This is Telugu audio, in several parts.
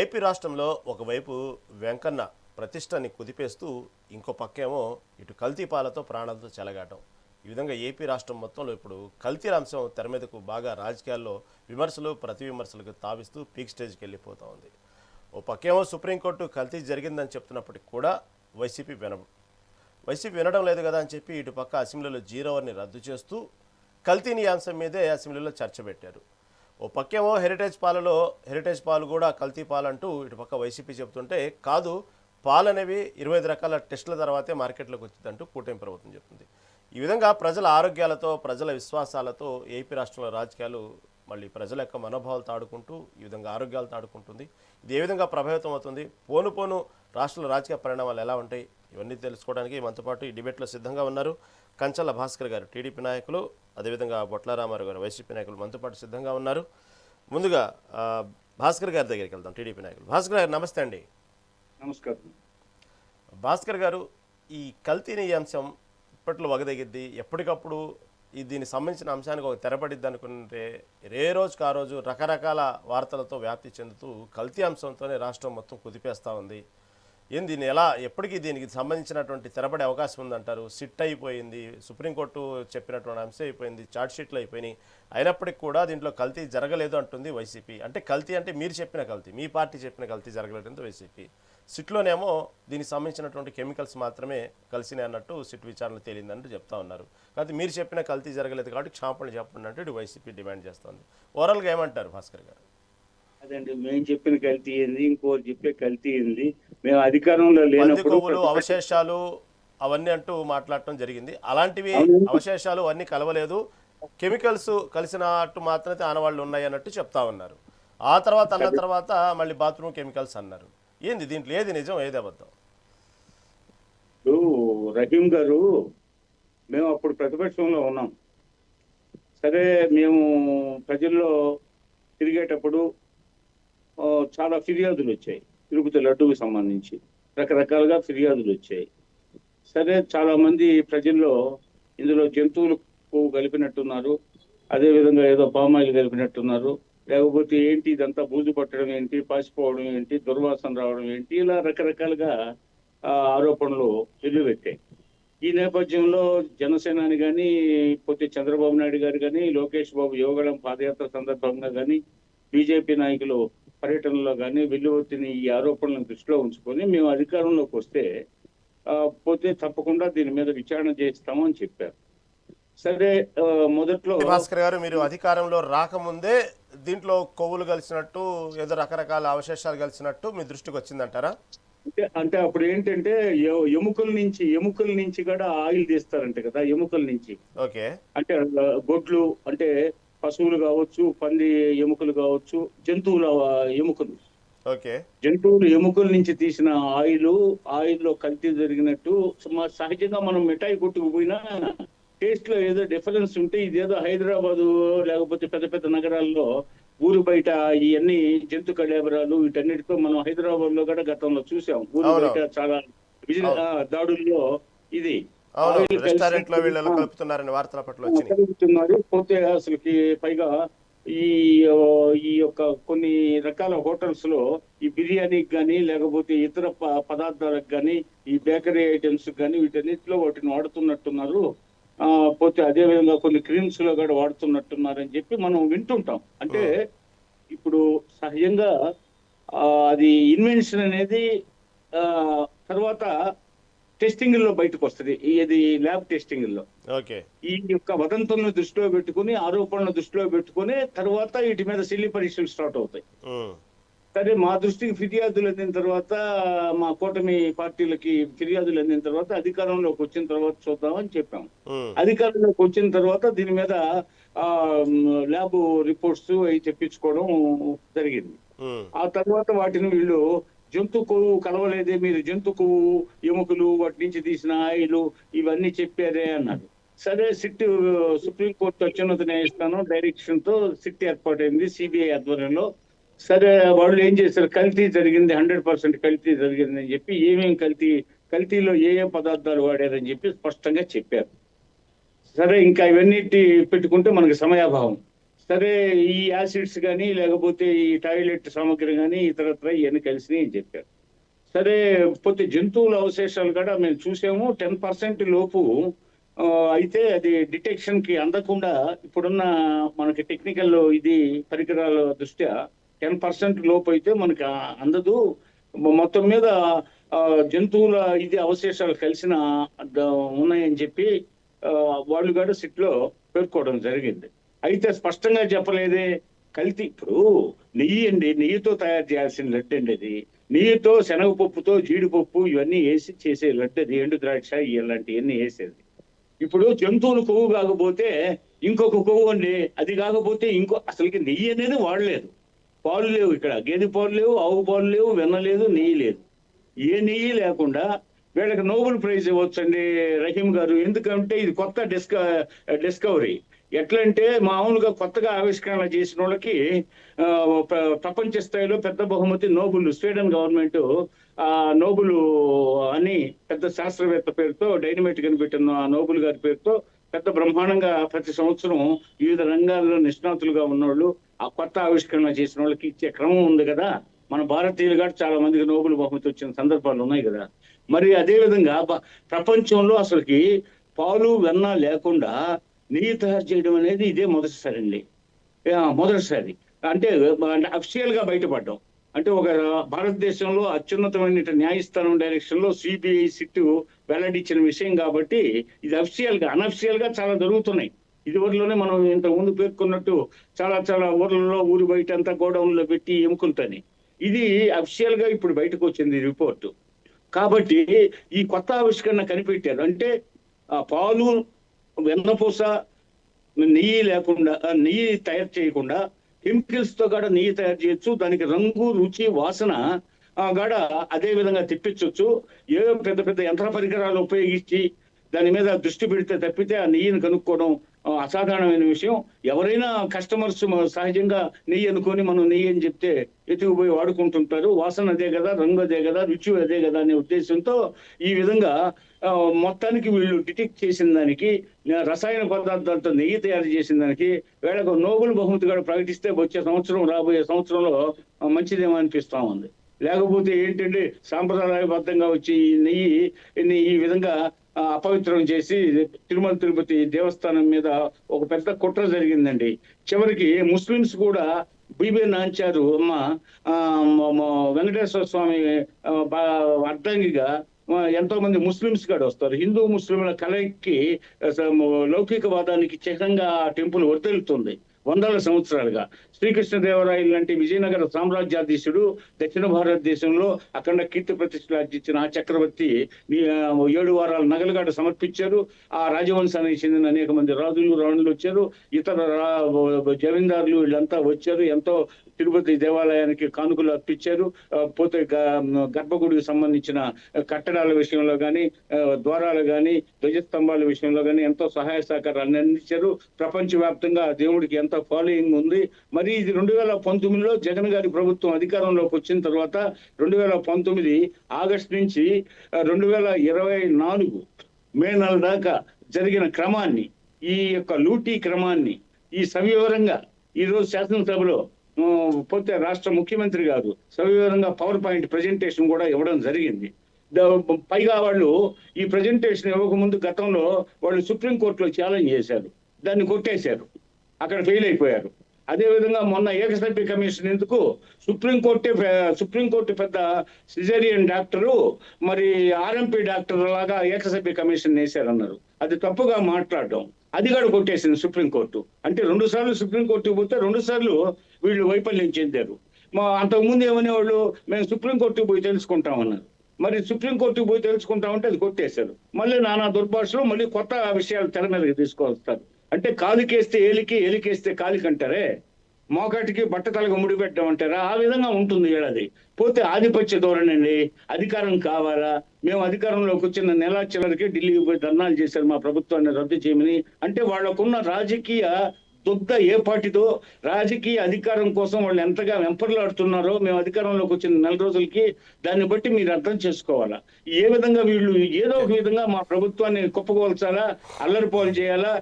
ఏపీ రాష్ట్రంలో ఒకవైపు వెంకన్న ప్రతిష్టని కుదిపేస్తూ ఇంకో పక్కేమో ఇటు కల్తీ పాలతో ప్రాణాలతో చెలగాటం. ఈ విధంగా ఏపీ రాష్ట్రం మొత్తంలో ఇప్పుడు కల్తీ అంశం తెర మీదకు బాగా రాజకీయాల్లో విమర్శలు ప్రతి విమర్శలకు తావిస్తూ పీక్ స్టేజ్కి వెళ్ళిపోతూ ఉంది. ఓ పక్కేమో సుప్రీంకోర్టు కల్తీ జరిగిందని చెప్తున్నప్పటికి కూడా వైసీపీ వినడం లేదు కదా అని చెప్పి ఇటు పక్క అసెంబ్లీలో 0ని రద్దు చేస్తూ కల్తీని అంశం మీదే అసెంబ్లీలో చర్చ పెట్టారు. ఓ పక్కేమో హెరిటేజ్ పాలు కూడా కల్తీ పాలు అంటూ ఇటు పక్క వైసీపీ చెప్తుంటే కాదు, పాలు అనేవి 25 రకాల టెస్టుల తర్వాతే మార్కెట్లోకి వచ్చిందంటూ కూటమి ప్రభుత్వం చెప్తుంది. ఈ విధంగా ప్రజల ఆరోగ్యాలతో ప్రజల విశ్వాసాలతో ఏపీ రాష్ట్రంలో రాజకీయాలు మళ్ళీ ప్రజల యొక్క మనోభావాలు తాడుకుంటూ ఈ విధంగా ఆరోగ్యాలు తాడుకుంటుంది. ఇది ఏ విధంగా ప్రభావితం అవుతుంది, పోను రాష్ట్రంలో రాజకీయ పరిణామాలు ఎలా ఉంటాయి, ఇవన్నీ తెలుసుకోవడానికి మనతో పాటు ఈ డిబేట్లో సిద్ధంగా ఉన్నారు కంచల భాస్కర్ గారు, టీడీపీ నాయకులు, అదేవిధంగా బొట్ల రామారావు గారు, వైసీపీ నాయకులు మనతో పాటు సిద్ధంగా ఉన్నారు. ముందుగా భాస్కర్ గారి దగ్గరికి వెళ్దాం. టీడీపీ నాయకులు భాస్కర్ గారు నమస్తే అండి. నమస్కారం. భాస్కర్ గారు, ఈ కల్తీని అంశం ఇప్పట్లో వగదగిద్ది, ఎప్పటికప్పుడు దీనికి సంబంధించిన అంశానికి ఒక తెరపడిద్ది అనుకుంటే ఏ రోజుకు ఆ రోజు రకరకాల వార్తలతో వ్యాప్తి చెందుతూ కల్తీ అంశంతోనే రాష్ట్రం మొత్తం కుదిపేస్తూ ఉంది. దీన్ని ఎప్పటికీ దీనికి సంబంధించినటువంటి తెరపడే అవకాశం ఉందంటారు? సిట్ అయిపోయింది, సుప్రీంకోర్టు చెప్పినటువంటి అంశం అయిపోయింది, ఛార్జ్షీట్లు అయిపోయినాయి, అయినప్పటికీ కూడా దీంట్లో కల్తీ జరగలేదు అంటుంది వైసీపీ. అంటే కల్తీ అంటే మీరు చెప్పిన కల్తీ, మీ పార్టీ చెప్పిన కల్తీ జరగలేదంటే వైసీపీ. సిట్లోనేమో దీనికి సంబంధించినటువంటి కెమికల్స్ మాత్రమే కలిసినాయి అన్నట్టు సిట్ విచారణలో తేలిందంటూ చెప్తా ఉన్నారు. కాబట్టి మీరు చెప్పిన కల్తీ జరగలేదు కాబట్టి క్షమాపణలు చెప్పండి అంటూ ఇటు వైసీపీ డిమాండ్ చేస్తుంది. ఓవరాల్గా ఏమంటారు భాస్కర్ గారు? అదండి, మేము చెప్పిన కల్తీ ఏంది, ఇంకోరు చెప్పే కల్తీ ఏంది? మేము అధికారంలో లేనప్పుడు అవశేషాలు అవన్నీ అంటూ మాట్లాడటం జరిగింది. అలాంటివి అవశేషాలు అన్నీ కలవలేదు, కెమికల్స్ కలిసినట్టు మాత్రమే ఆనవాళ్ళు ఉన్నాయి అన్నట్టు చెప్తా ఉన్నారు. ఆ తర్వాత మళ్ళీ బాత్రూమ్ కెమికల్స్ అన్నారు. ఏంది దీంట్లో ఏది నిజం, ఏది అబద్ధం? రహీం గారు, మేము అప్పుడు ప్రతిపక్షంలో ఉన్నాం. సరే, మేము ప్రజల్లో తిరిగేటప్పుడు చాలా ఫిర్యాదులు వచ్చాయి. తిరుపతి లడ్డూకి సంబంధించి రకరకాలుగా ఫిర్యాదులు వచ్చాయి. సరే, చాలా మంది ప్రజల్లో ఇందులో జంతువులు కలిపినట్టున్నారు, అదేవిధంగా ఏదో పామాయిల్ కలిపినట్టున్నారు, లేకపోతే ఏంటి ఇదంతా బూజు పట్టడం ఏంటి, పాసిపోవడం ఏంటి, దుర్వాసన రావడం ఏంటి, ఇలా రకరకాలుగా ఆరోపణలు వెల్లువెత్తాయి. ఈ నేపథ్యంలో జనసేనాని కానీ, పోతే చంద్రబాబు నాయుడు గారు కానీ, లోకేష్ బాబు యోగళం పాదయాత్ర సందర్భంగా కానీ, బీజేపీ నాయకులు పర్యటనలో కానీ వెల్లువెత్తిన ఈ ఆరోపణలను దృష్టిలో ఉంచుకొని మేము అధికారంలోకి వస్తే పోతే తప్పకుండా దీని మీద విచారణ చేస్తామని చెప్పారు. సరే, మొదట్లో భాస్కర్ గారు, మీరు అధికారంలో రాకముందే దీంట్లో కొవ్వులు కలిసినట్టు, ఏదో రకరకాల అవశేషాలు కలిసినట్టు మీ దృష్టికి వచ్చిందంటారా? అంటే అప్పుడు ఏంటంటే ఎముకల నుంచి కూడా ఆయిల్ తీస్తారంట కదా, ఎముకల నుంచి. ఓకే. అంటే గొడ్లు, అంటే పశువులు కావచ్చు, పంది ఎముకలు కావచ్చు, జంతువుల ఎముకలు. ఓకే. జంతువులు ఎముకల నుంచి తీసిన ఆయిల్లో కల్తీ జరిగినట్టు. సహజంగా మనం మిఠాయి కొట్టుకు పోయినా టేస్ట్ లో ఏదో డిఫరెన్స్ ఉంటే, ఇదేదో హైదరాబాదు లేకపోతే పెద్ద పెద్ద నగరాల్లో ఊరు బయట ఇవన్నీ జంతు కళేబరాలు వీటన్నిటితో మనం హైదరాబాద్ లో కూడా గతంలో చూసాం. ఊరు బయట చాలా దాడుల్లో ఇది కలుపుతున్నారు. పోతే అసలుకి పైగా ఈ యొక్క కొన్ని రకాల హోటల్స్ లో ఈ బిర్యానీకి కానీ, లేకపోతే ఇతర పదార్థాలకు కానీ, ఈ బేకరీ ఐటమ్స్ కానీ వీటన్నిటిలో వాటిని వాడుతున్నట్టున్నారు. పోతే అదే విధంగా కొన్ని క్రీమ్స్ లో కూడా వాడుతున్నట్టున్నారని చెప్పి మనం వింటుంటాం. అంటే ఇప్పుడు సహజంగా అది ఇన్వెన్షన్ అనేది తర్వాత టెస్టింగ్ లో బయటకు వస్తుంది, ఇది ల్యాబ్ టెస్టింగ్ లో. ఈ యొక్క వదంతులను దృష్టిలో పెట్టుకుని, ఆరోపణలను దృష్టిలో పెట్టుకుని తర్వాత వీటి మీద సిల్లి పరీక్షలు స్టార్ట్ అవుతాయి. సరే, మా దృష్టికి ఫిర్యాదులు అందిన తర్వాత, మా కూటమి పార్టీలకి ఫిర్యాదులు అందిన తర్వాత అధికారంలోకి వచ్చిన తర్వాత చూద్దామని చెప్పాం. అధికారంలోకి వచ్చిన తర్వాత దీని మీద ల్యాబ్ రిపోర్ట్స్ అవి తెప్పించుకోవడం జరిగింది. ఆ తర్వాత వాటిని వీళ్ళు జంతు కొవ్వు కలవలేదే, మీరు జంతు కొవ్వు ఎముకలు వాటి నుంచి తీసిన ఆయిల్ ఇవన్నీ చెప్పారే అన్నారు. సరే, సుప్రీంకోర్టు అత్యున్నత న్యాయస్థానం డైరెక్షన్ తో సిట్ ఏర్పాటైంది సిబిఐ ఆధ్వర్యంలో. సరే, వాళ్ళు ఏం చేశారు, కల్తీ జరిగింది, 100% కల్తీ జరిగింది అని చెప్పి ఏమేమి కల్తీలో ఏ పదార్థాలు వాడారని చెప్పి స్పష్టంగా చెప్పారు. సరే, ఇంకా ఇవన్నీ పెట్టుకుంటే మనకి సమయాభావం. సరే ఈ యాసిడ్స్ కానీ లేకపోతే ఈ టాయిలెట్ సామాగ్రి కానీ ఇతరత్ర ఇవన్నీ కలిసినాయి అని చెప్పారు. సరే పోతే జంతువుల అవశేషాలు కూడా మేము చూసాము. 10% లోపు అయితే అది డిటెక్షన్ కి అందకుండా ఇప్పుడున్న మనకి టెక్నికల్ ఇది పరికరాల దృష్ట్యా 10% లోపు అయితే మనకి అందదు. మొత్తం మీద జంతువుల ఇది అవశేషాలు కలిసిన ఉన్నాయని చెప్పి వాళ్ళు కూడా సిట్లో పేర్కోవడం జరిగింది. అయితే స్పష్టంగా చెప్పలేదే. కల్తీ ఇప్పుడు నెయ్యి అండి, నెయ్యితో తయారు చేయాల్సిన లడ్డు అండి అది. నెయ్యితో శనగపప్పుతో జీడిపప్పు ఇవన్నీ వేసి చేసే లడ్డు అది. ఎండు ద్రాక్ష ఇలాంటివన్నీ వేసేది. ఇప్పుడు జంతువులు కొవ్వు కాకపోతే ఇంకొక కొవ్వు అండి, అది కాకపోతే ఇంకో అసలుకి నెయ్యి అనేది వాడలేదు. పాలు లేవు, ఇక్కడ గేదె పాలు లేవు, ఆవు పాలు లేవు, వెన్న లేదు, నెయ్యి లేదు. ఏ నెయ్యి లేకుండా వీళ్ళకి నోబెల్ ప్రైజ్ ఇవ్వచ్చండి రహీం గారు. ఎందుకంటే ఇది కొత్త డిస్కవరీ. ఎట్లంటే మామూలుగా కొత్తగా ఆవిష్కరణ చేసిన వాళ్ళకి ప్రపంచ స్థాయిలో పెద్ద బహుమతి నోబెల్. స్వీడన్ గవర్నమెంట్ నోబెల్ అని పెద్ద శాస్త్రవేత్త పేరుతో డైనమైట్ కనిపెట్టిన నోబెల్ గారి పేరుతో పెద్ద బ్రహ్మాండంగా ప్రతి సంవత్సరం వివిధ రంగాల్లో నిష్ణాతులుగా ఉన్నోళ్ళు ఆ కొత్త ఆవిష్కరణ చేసిన వాళ్ళకి ఇచ్చే క్రమం ఉంది కదా. మన భారతీయులు కూడా చాలా మందికి నోబెల్ బహుమతి వచ్చిన సందర్భాలు ఉన్నాయి కదా. మరి అదే విధంగా ప్రపంచంలో అసలుకి పాలు వెన్న లేకుండా నెయ్యి తయారు చేయడం అనేది ఇదే మొదటిసారి అండి. మొదటిసారి అంటే అఫిషియల్ గా బయటపడ్డాం. అంటే ఒక భారతదేశంలో అత్యున్నతమైన న్యాయస్థానం డైరెక్షన్ లో సిబిఐ సిట్ వెల్లడించిన విషయం కాబట్టి ఇది అనఫిషియల్ గా చాలా జరుగుతున్నాయి. ఇది ఊర్లోనే మనం ఇంతకు ముందు పేర్కొన్నట్టు చాలా ఊర్లలో ఊరి బయట అంతా గోడౌన్లో పెట్టి ఎముకలతోని. ఇది అఫిషియల్ గా ఇప్పుడు బయటకు వచ్చింది రిపోర్టు. కాబట్టి ఈ కొత్త ఆవిష్కరణ కనిపెట్టారు. అంటే ఆ పాలు వెన్నపూస నెయ్యి లేకుండా నెయ్యి తయారు చేయకుండా కెమికల్స్ తో కూడా నెయ్యి తయారు చేయొచ్చు. దానికి రంగు, రుచి, వాసన కూడా అదే విధంగా తెప్పించవచ్చు. ఏదో పెద్ద పెద్ద యంత్ర పరికరాలు ఉపయోగించి దాని మీద దృష్టి పెడితే తప్పితే ఆ నెయ్యిని కనుక్కోవడం అసాధారణమైన విషయం. ఎవరైనా కస్టమర్స్ సహజంగా నెయ్యి అనుకొని మనం నెయ్యి అని చెప్తే ఎత్తుకుపోయి వాడుకుంటుంటారు. వాసన అదే కదా, రంగు అదే కదా, రుచి అదే కదా అనే ఉద్దేశంతో ఈ విధంగా మొత్తానికి వీళ్ళు డిటెక్ట్ చేసిన దానికి, రసాయన పదార్థాలతో నెయ్యి తయారు చేసిన దానికి వీళ్ళకు నోబెల్ బహుమతి కూడా ప్రకటిస్తే వచ్చే సంవత్సరం రాబోయే సంవత్సరంలో మంచిదేమో అనిపిస్తా ఉంది. లేకపోతే ఏంటంటే సాంప్రదాయబద్ధంగా వచ్చి ఈ నెయ్యి ఈ విధంగా అపవిత్రం చేసి తిరుమల తిరుపతి దేవస్థానం మీద ఒక పెద్ద కుట్ర జరిగిందండి. చివరికి ముస్లిమ్స్ కూడా బీబీ నాంచారు వెంకటేశ్వర స్వామి అర్ధంగిగా ఎంతో మంది ముస్లిమ్స్ కూడా వస్తారు. హిందూ ముస్లింల కలయికి లౌకికవాదానికి చిహ్నంగా ఆ టెంపుల్ వర్ధిల్లుతుంది వందల సంవత్సరాలుగా. శ్రీకృష్ణదేవరాయలు లాంటి విజయనగర సామ్రాజ్యాధీశుడు దక్షిణ భారతదేశంలో అఖండ కీర్తి ప్రతిష్టలు ఆర్జించిన ఆ చక్రవర్తి 7 వారాల నగలుగాట సమర్పించారు. ఆ రాజవంశానికి చెందిన అనేక మంది రాజులు, రాణులు వచ్చారు. ఇతర జమీందారులు వీళ్ళంతా వచ్చారు. ఎంతో తిరుపతి దేవాలయానికి కానుకలు అర్పించారు. పోతే గర్భగుడికి సంబంధించిన కట్టడాల విషయంలో కానీ, ద్వారాలు కానీ, ధ్వజస్తంభాల విషయంలో కానీ ఎంతో సహాయ సహకారాన్ని అందించారు. ప్రపంచవ్యాప్తంగా దేవుడికి ఎంతో ఫాలోయింగ్ ఉంది. మరి ఇది 2019లో జగన్ గారి ప్రభుత్వం అధికారంలోకి వచ్చిన తర్వాత 2019 ఆగస్టు నుంచి 2024 మే నెల దాకా జరిగిన క్రమాన్ని, ఈ యొక్క లూటీ క్రమాన్ని ఈ సవివరంగా ఈరోజు శాసనసభలో పోతే రాష్ట్ర ముఖ్యమంత్రి గారు సవివరంగా పవర్ పాయింట్ ప్రజెంటేషన్ కూడా ఇవ్వడం జరిగింది. పైగా వాళ్ళు ఈ ప్రజెంటేషన్ ఇవ్వకముందు గతంలో వాళ్ళు సుప్రీంకోర్టులో ఛాలెంజ్ చేశారు, దాన్ని కొట్టేశారు, అక్కడ ఫెయిల్ అయిపోయారు. అదేవిధంగా మొన్న ఏకసభ్య కమిషన్ ఎందుకు సుప్రీంకోర్టు పెద్ద సిజేరియన్ డాక్టరు మరి ఆర్ఎంపీ డాక్టర్ లాగా ఏకసభ్య కమిషన్ వేశారన్నారు. అది తప్పుగా మాట్లాడడం, అది కూడా కొట్టేసింది సుప్రీంకోర్టు. అంటే 2 సార్లు సుప్రీంకోర్టుకు పోతే 2 సార్లు వీళ్ళు వైఫల్యం చెందారు. అంతకుముందు ఏమనేవాళ్ళు, మేము సుప్రీంకోర్టుకు పోయి తెలుసుకుంటామన్నారు. మరి సుప్రీంకోర్టుకు పోయి తెలుసుకుంటామంటే అది కొట్టేశారు. మళ్ళీ నానా దుర్భాషలో మళ్ళీ కొత్త విషయాలు తెర మీదకి తీసుకొస్తారు. అంటే కాలికేస్తే ఏలికి, ఏలికేస్తే కాలికి అంటారే, మోకాటికి బట్టతలకు ముడి పెట్టమంటారా, ఆ విధంగా ఉంటుంది ఏడాది. పోతే ఆధిపత్య ధోరణి అండి. అధికారం కావాలా, మేము అధికారంలోకి వచ్చిన నెల చివరికి ఢిల్లీకి పోయి ధర్నాలు చేశారు మా ప్రభుత్వాన్ని రద్దు చేయమని. అంటే వాళ్ళకున్న రాజకీయ దుగ్ధ ఏ పార్టీతో రాజకీయ అధికారం కోసం వాళ్ళు ఎంతగా వెంపర్లాడుతున్నారో మేము అధికారంలోకి వచ్చిన 4 రోజులకి దాన్ని బట్టి మీరు అర్థం చేసుకోవాలా. ఏ విధంగా వీళ్ళు ఏదో ఒక విధంగా మా ప్రభుత్వాన్ని కుప్పగోల్చాలా, అల్లరిపోలు చేయాలా,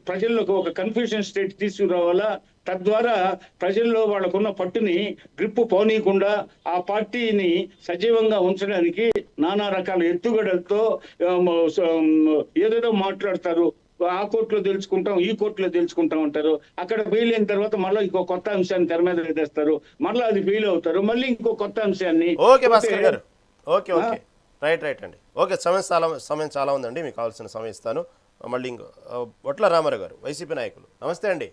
ప్రజల్లోకి ఒక కన్ఫ్యూషన్ స్టేట్ తీసుకురావాలా, తద్వారా ప్రజల్లో వాళ్ళకున్న పట్టుని గ్రిప్పు పోనీయకుండా ఆ పార్టీని సజీవంగా ఉంచడానికి నానా రకాల ఎత్తుగడలతో ఏదేదో మాట్లాడతారు. ఆ కోర్టులో తెలుసుకుంటాం, ఈ కోర్టులో తెలుసుకుంటాం అంటారు. అక్కడ ఫెయిల్ అయిన తర్వాత మళ్ళీ ఇంకో కొత్త అంశాన్ని తెర మీద తెస్తారు, మళ్ళీ అది ఫెయిల్ అవుతారు, మళ్ళీ ఇంకో కొత్త అంశాన్ని. ఓకే భాస్కర్ గారు, ఓకే ఓకే, రైట్ అండి. ఓకే, సమయం చాలా ఉందండి, మీకు కావాల్సిన సమయం ఇస్తాను. మళ్ళీ ఇంకో బొట్ల రామారావు గారు, వైసీపీ నాయకులు, నమస్తే అండి.